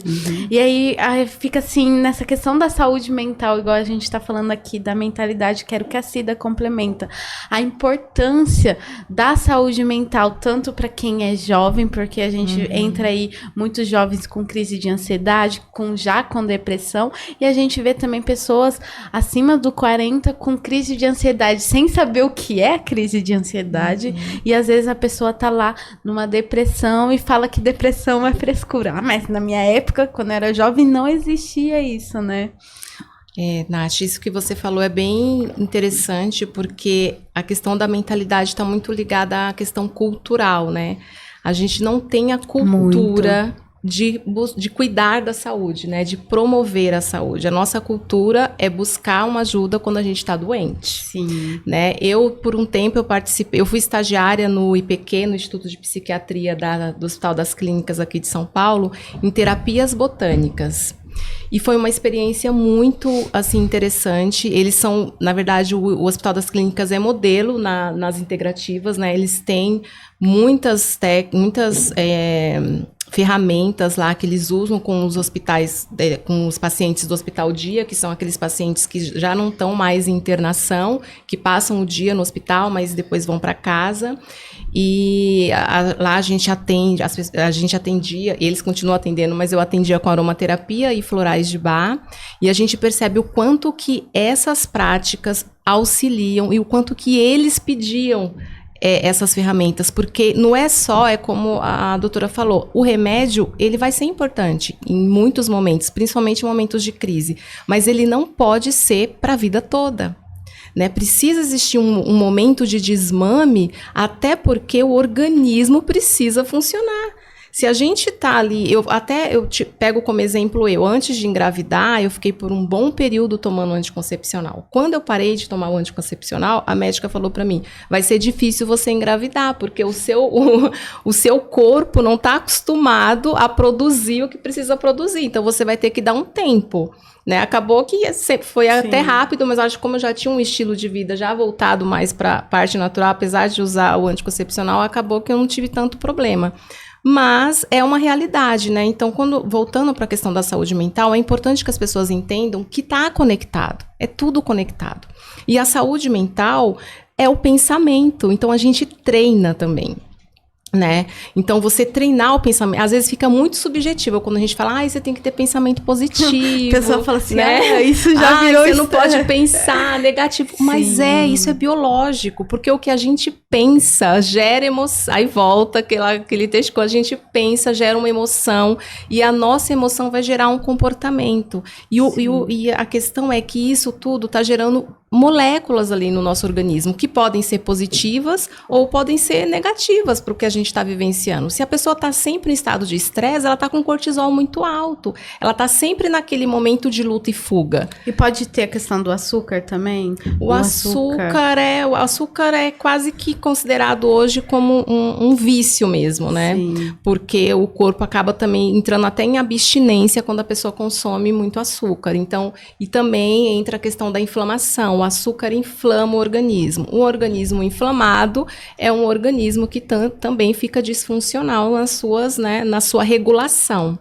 E aí fica assim, nessa questão da saúde mental, igual a gente tá falando aqui, da mentalidade, quero que a Cida complementa. A importância da saúde mental, tanto para quem é jovem, porque a gente entra aí muitos jovens com crise de ansiedade, já com depressão, e a gente vê também pessoas acima do 40 com crise de ansiedade, sem saber o que é a crise de ansiedade, e às vezes a pessoa tá lá numa depressão e fala que depressão é frescura. Mas na minha época, quando eu era jovem, não existia isso, né? Nath, isso que você falou é bem interessante, porque a questão da mentalidade está muito ligada à questão cultural, né? A gente não tem a cultura de cuidar da saúde, né? De promover a saúde. A nossa cultura é buscar uma ajuda quando a gente está doente. Sim. Né? Eu, por um tempo, eu fui estagiária no IPQ, no Instituto de Psiquiatria do Hospital das Clínicas aqui de São Paulo, em terapias botânicas. E foi uma experiência muito, assim, interessante. Eles são, na verdade, o Hospital das Clínicas é modelo nas integrativas, né? Eles têm muitas ferramentas lá que eles usam com os hospitais, com os pacientes do Hospital Dia, que são aqueles pacientes que já não estão mais em internação, que passam o dia no hospital, mas depois vão para casa. E lá a gente atendia, eles continuam atendendo, mas eu atendia com aromaterapia e florais de Bach, e a gente percebe o quanto que essas práticas auxiliam e o quanto que eles pediam essas ferramentas, porque não é só, como a doutora falou, o remédio, ele vai ser importante em muitos momentos, principalmente em momentos de crise, mas ele não pode ser para a vida toda. Né? Precisa existir um momento de desmame, até porque o organismo precisa funcionar. Se a gente tá ali, eu te pego como exemplo antes de engravidar, eu fiquei por um bom período tomando anticoncepcional. Quando eu parei de tomar o anticoncepcional, a médica falou para mim, vai ser difícil você engravidar, porque o seu corpo não tá acostumado a produzir o que precisa produzir, então você vai ter que dar um tempo. Né? Acabou que foi até rápido, mas acho que como eu já tinha um estilo de vida já voltado mais para a parte natural, apesar de usar o anticoncepcional, acabou que eu não tive tanto problema. Mas é uma realidade, né? Então, voltando para a questão da saúde mental, é importante que as pessoas entendam que está conectado, é tudo conectado. E a saúde mental é o pensamento, então a gente treina também. né? Então, você treinar o pensamento, às vezes fica muito subjetivo, quando a gente fala, você tem que ter pensamento positivo. A pessoa fala assim, né? Isso já virou você não pode pensar negativo. Sim. Mas isso é biológico, porque o que a gente pensa gera emoção, aí volta aquele texto que a gente pensa, gera uma emoção, e a nossa emoção vai gerar um comportamento. E a questão é que isso tudo está gerando moléculas ali no nosso organismo, que podem ser positivas ou podem ser negativas para o que a gente está vivenciando. Se a pessoa está sempre em estado de estresse, ela está com cortisol muito alto, ela está sempre naquele momento de luta e fuga. E pode ter a questão do açúcar também? O açúcar é quase que considerado hoje como um vício mesmo, né? Sim. Porque o corpo acaba também entrando até em abstinência quando a pessoa consome muito açúcar. Então, e também entra a questão da inflamação. O açúcar inflama o organismo. Um organismo inflamado é um organismo que também fica disfuncional na sua regulação.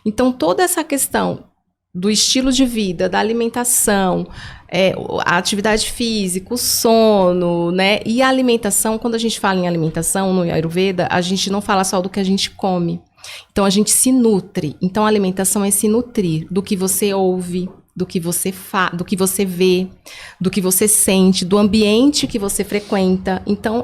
Então, toda essa questão do estilo de vida, da alimentação, a atividade física, o sono, né? E a alimentação, quando a gente fala em alimentação no Ayurveda, a gente não fala só do que a gente come. Então, a gente se nutre. Então, a alimentação é se nutrir do que você ouve, do que você do que você vê, do que você sente, do ambiente que você frequenta. Então,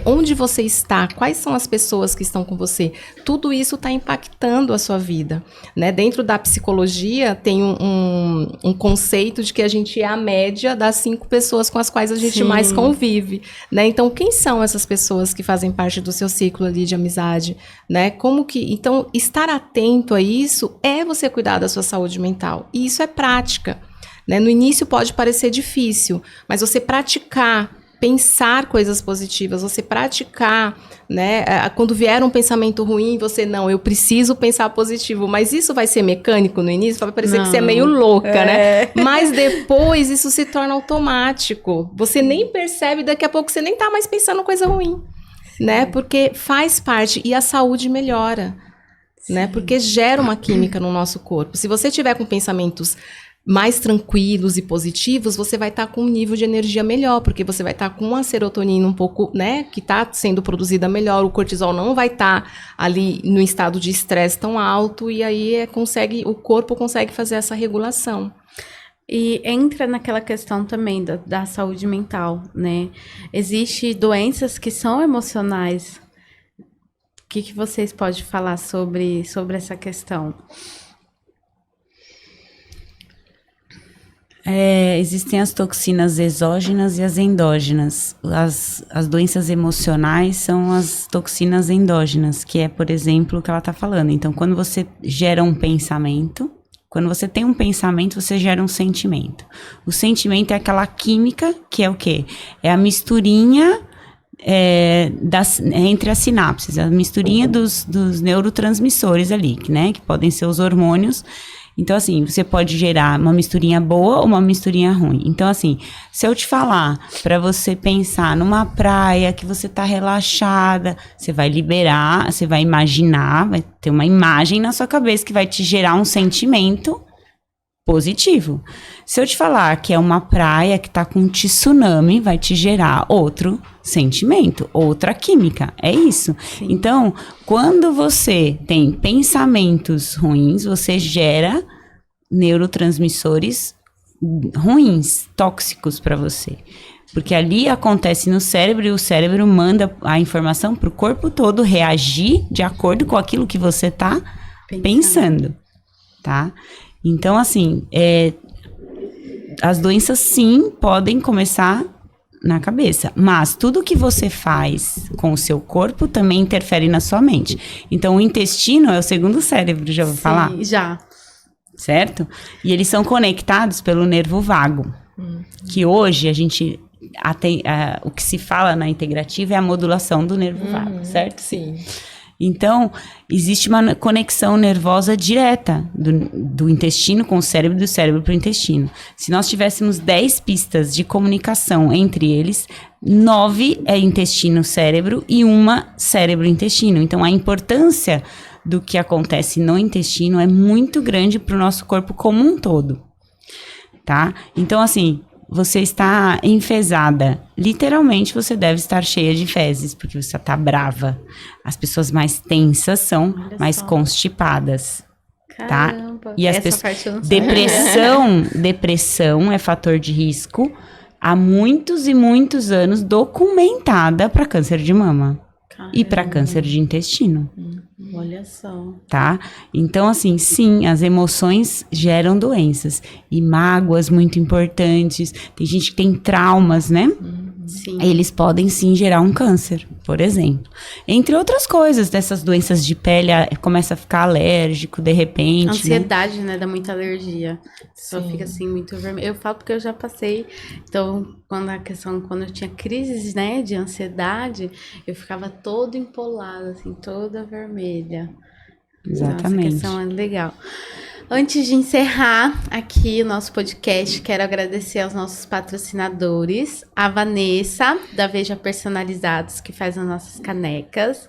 onde você está, quais são as pessoas que estão com você, tudo isso está impactando a sua vida, né? Dentro da psicologia tem um conceito de que a gente é a média das 5 pessoas com as quais a gente mais convive, né? Então, quem são essas pessoas que fazem parte do seu ciclo ali de amizade, né? Então, estar atento a isso é você cuidar da sua saúde mental, e isso é prática, né? No início pode parecer difícil, mas você praticar, pensar coisas positivas, você praticar, né? Quando vier um pensamento ruim, eu preciso pensar positivo, mas isso vai ser mecânico no início, vai parecer que você é meio louca, né? Mas depois isso se torna automático, você nem percebe, daqui a pouco você nem tá mais pensando coisa ruim, né? Porque faz parte, e a saúde melhora, né? Porque gera uma química no nosso corpo. Se você tiver com pensamentos mais tranquilos e positivos, você vai estar com um nível de energia melhor, porque você vai estar com uma serotonina um pouco, né, que está sendo produzida melhor, o cortisol não vai estar ali no estado de estresse tão alto, e aí o corpo consegue fazer essa regulação. E entra naquela questão também da saúde mental, né? Existem doenças que são emocionais. O que vocês podem falar sobre essa questão? Existem as toxinas exógenas e as endógenas. As doenças emocionais são as toxinas endógenas, que é, por exemplo, o que ela está falando. Então, quando você gera um pensamento, quando você tem um pensamento, você gera um sentimento. O sentimento é aquela química, que é o quê? É a misturinha entre as sinapses, a misturinha dos neurotransmissores ali, né? Que podem ser os hormônios. Então, assim, você pode gerar uma misturinha boa ou uma misturinha ruim. Então, assim, se eu te falar para você pensar numa praia que você tá relaxada, você vai liberar, você vai imaginar, vai ter uma imagem na sua cabeça que vai te gerar um sentimento positivo. Se eu te falar que é uma praia que tá com um tsunami, vai te gerar outro sentimento, outra química. É isso. Sim. Então, quando você tem pensamentos ruins, você gera neurotransmissores ruins, tóxicos para você. Porque ali acontece no cérebro e o cérebro manda a informação para o corpo todo reagir de acordo com aquilo que você tá pensando, tá? Então, assim, as doenças sim podem começar na cabeça, mas tudo que você faz com o seu corpo também interfere na sua mente. Então, o intestino é o segundo cérebro, já vou falar? Já. Certo? E eles são conectados pelo nervo vago, que hoje a gente... o que se fala na integrativa é a modulação do nervo vago, certo? Sim. Então, existe uma conexão nervosa direta do intestino com o cérebro e do cérebro para o intestino. Se nós tivéssemos 10 pistas de comunicação entre eles, 9 é intestino-cérebro e 1 cérebro-intestino. Então, a importância do que acontece no intestino é muito grande para o nosso corpo como um todo, tá? Então, assim, você está enfesada. Literalmente, você deve estar cheia de fezes, porque você está brava. As pessoas mais tensas são mais constipadas. Caramba. Tá? E as depressão é fator de risco há muitos e muitos anos documentada para câncer de mama. Caramba. E para câncer de intestino. Olha só. Tá? Então, assim, sim, as emoções geram doenças e mágoas muito importantes. Tem gente que tem traumas, né? Sim. Eles podem sim gerar um câncer, por exemplo. Entre outras coisas, dessas doenças de pele, começa a ficar alérgico de repente. Ansiedade, né? Dá muita alergia. A pessoa fica assim, muito vermelha. Eu falo porque eu já passei. Então, quando eu tinha crises, né, de ansiedade, eu ficava toda empolada, assim, toda vermelha. Exatamente. Então, essa questão é legal. Antes de encerrar aqui o nosso podcast, quero agradecer aos nossos patrocinadores, a Vanessa, da Veja Personalizados, que faz as nossas canecas.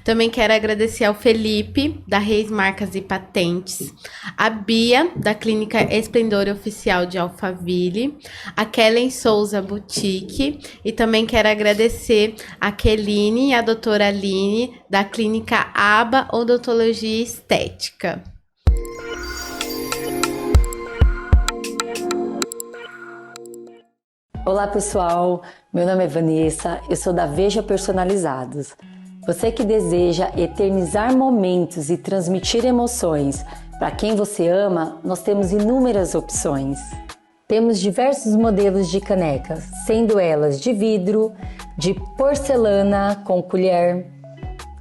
Também quero agradecer ao Felipe, da Reis Marcas e Patentes, a Bia, da Clínica Esplendor Oficial de Alphaville, a Kellen Souza Boutique, e também quero agradecer a Keline e a doutora Aline, da Clínica Aba Odontologia Estética. Olá pessoal, meu nome é Vanessa, eu sou da Veja Personalizados. Você que deseja eternizar momentos e transmitir emoções para quem você ama, nós temos inúmeras opções. Temos diversos modelos de canecas, sendo elas de vidro, de porcelana com colher,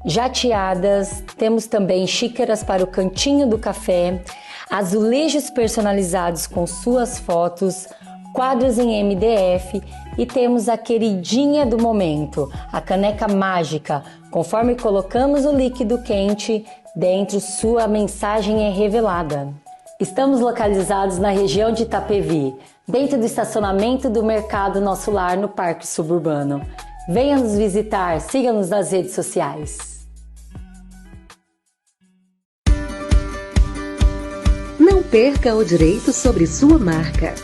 jateadas, temos também xícaras para o cantinho do café, azulejos personalizados com suas fotos, quadros em MDF e temos a queridinha do momento, a caneca mágica. Conforme colocamos o líquido quente dentro, sua mensagem é revelada. Estamos localizados na região de Itapevi, dentro do estacionamento do Mercado Nosso Lar, no Parque Suburbano. Venha nos visitar, siga-nos nas redes sociais. Não perca o direito sobre sua marca.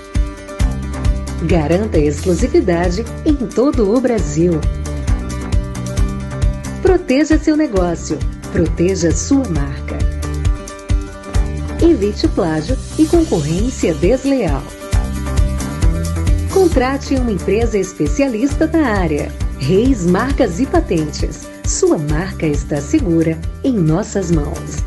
Garanta exclusividade em todo o Brasil. Proteja seu negócio. Proteja sua marca. Evite plágio e concorrência desleal. Contrate uma empresa especialista na área. Reis Marcas e Patentes. Sua marca está segura em nossas mãos.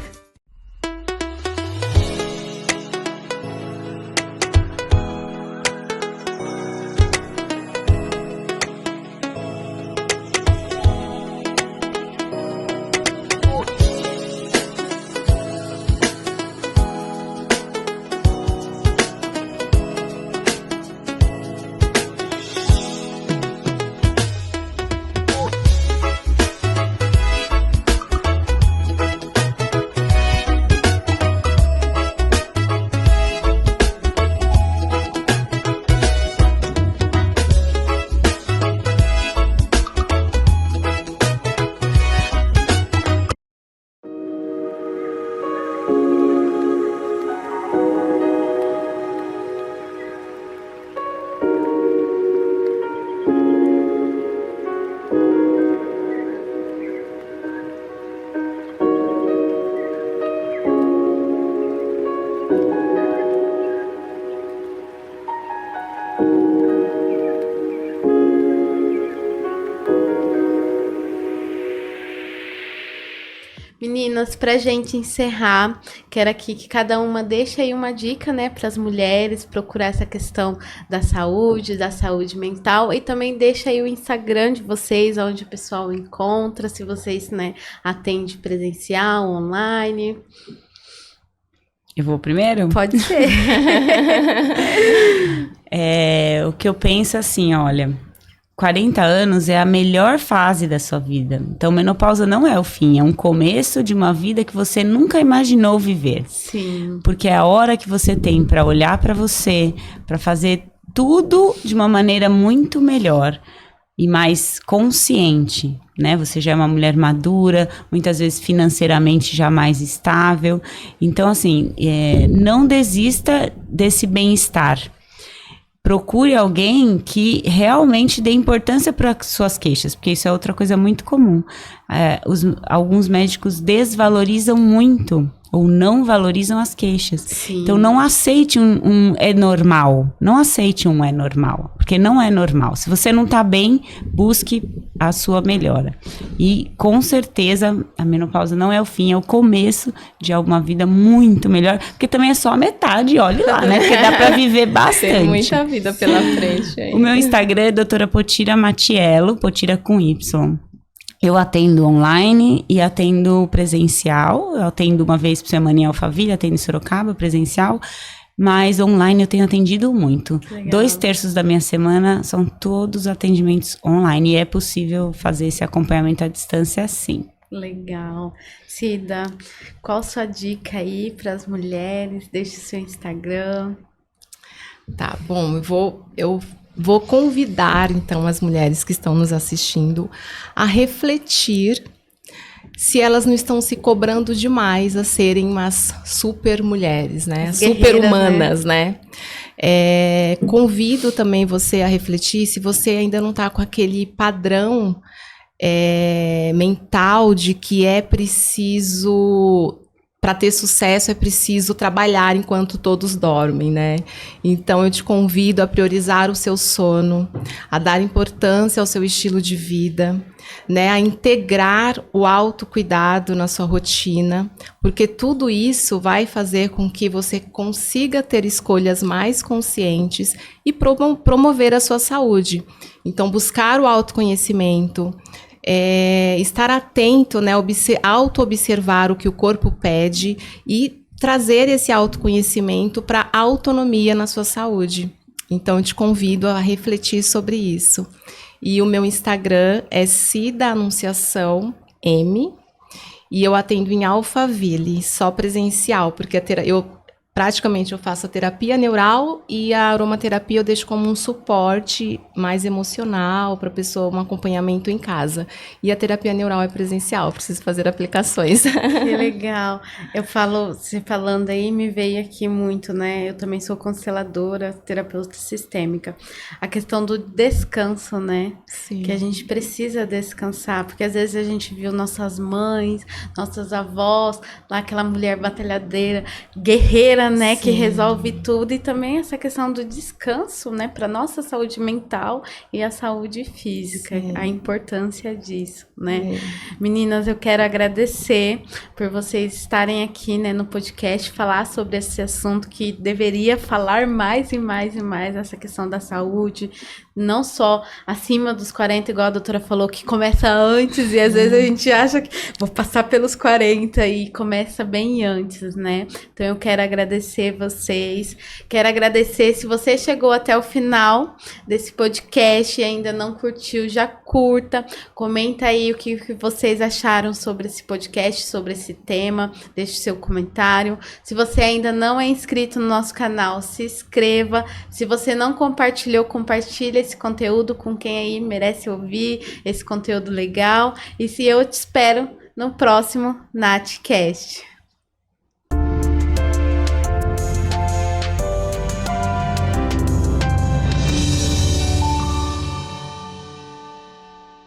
Meninas, pra gente encerrar, quero aqui que cada uma deixe aí uma dica, né, para as mulheres procurar essa questão da saúde mental, e também deixa aí o Instagram de vocês, onde o pessoal encontra, se vocês, né, atendem presencial, online. Eu vou primeiro? Pode ser. O que eu penso assim, olha, 40 anos é a melhor fase da sua vida. Então, menopausa não é o fim, é um começo de uma vida que você nunca imaginou viver. Sim. Porque é a hora que você tem para olhar para você, para fazer tudo de uma maneira muito melhor e mais consciente, né? Você já é uma mulher madura, muitas vezes financeiramente já mais estável. Então, assim, não desista desse bem-estar. procure alguém que realmente dê importância para suas queixas, porque isso é outra coisa muito comum. Alguns médicos desvalorizam muito ou não valorizam as queixas. Sim. Então, não aceite um é normal. Não aceite um é normal, porque não é normal. Se você não tá bem, busque a sua melhora. E, com certeza, a menopausa não é o fim, é o começo de uma vida muito melhor, porque também é só a metade, olhe lá, né? Porque dá pra viver bastante. Tem muita vida pela frente aí. O meu Instagram é doutora Potira Matiello, Potira com Y. Eu atendo online e atendo presencial. Eu atendo uma vez por semana em Alphaville, atendo em Sorocaba, presencial. Mas online eu tenho atendido muito. Legal. 2/3 da minha semana são todos atendimentos online. E é possível fazer esse acompanhamento à distância, sim. Legal. Cida, qual sua dica aí para as mulheres? Deixe o seu Instagram. Tá bom, eu vou convidar, então, as mulheres que estão nos assistindo a refletir se elas não estão se cobrando demais a serem umas super mulheres, né? Super-humanas, né? Convido também você a refletir se você ainda não está com aquele padrão mental de que é preciso... Para ter sucesso é preciso trabalhar enquanto todos dormem, né? Então eu te convido a priorizar o seu sono, a dar importância ao seu estilo de vida, né? A integrar o autocuidado na sua rotina, porque tudo isso vai fazer com que você consiga ter escolhas mais conscientes e promover a sua saúde. Então buscar o autoconhecimento, estar atento, né, auto-observar o que o corpo pede e trazer esse autoconhecimento para a autonomia na sua saúde. Então, eu te convido a refletir sobre isso. E o meu Instagram é Cida Anunciação M e eu atendo em Alphaville, só presencial, porque praticamente eu faço a terapia neural e a aromaterapia eu deixo como um suporte mais emocional para a pessoa, um acompanhamento em casa. E a terapia neural é presencial, preciso fazer aplicações. Que legal. Você falando aí, me veio aqui muito, né? Eu também sou consteladora, terapeuta sistêmica. A questão do descanso, né? Sim. Que a gente precisa descansar, porque às vezes a gente viu nossas mães, nossas avós, lá aquela mulher batalhadeira, guerreira, né, Sim. que resolve tudo, e também essa questão do descanso, né, para nossa saúde mental e a saúde física, Sim. a importância disso, né? Meninas, eu quero agradecer por vocês estarem aqui, né, no podcast, falar sobre esse assunto que deveria falar mais e mais e mais, essa questão da saúde, não só acima dos 40, igual a doutora falou, que começa antes, e às vezes a gente acha que vou passar pelos 40 e começa bem antes, né? Então eu quero agradecer vocês, quero agradecer se você chegou até o final desse podcast e ainda não curtiu, já curta, comenta aí o que vocês acharam sobre esse podcast, sobre esse tema, deixe seu comentário. Se você ainda não é inscrito no nosso canal, se inscreva. Se você não compartilhou, compartilha esse conteúdo com quem aí merece ouvir esse conteúdo legal. E se eu te espero no próximo NatCast.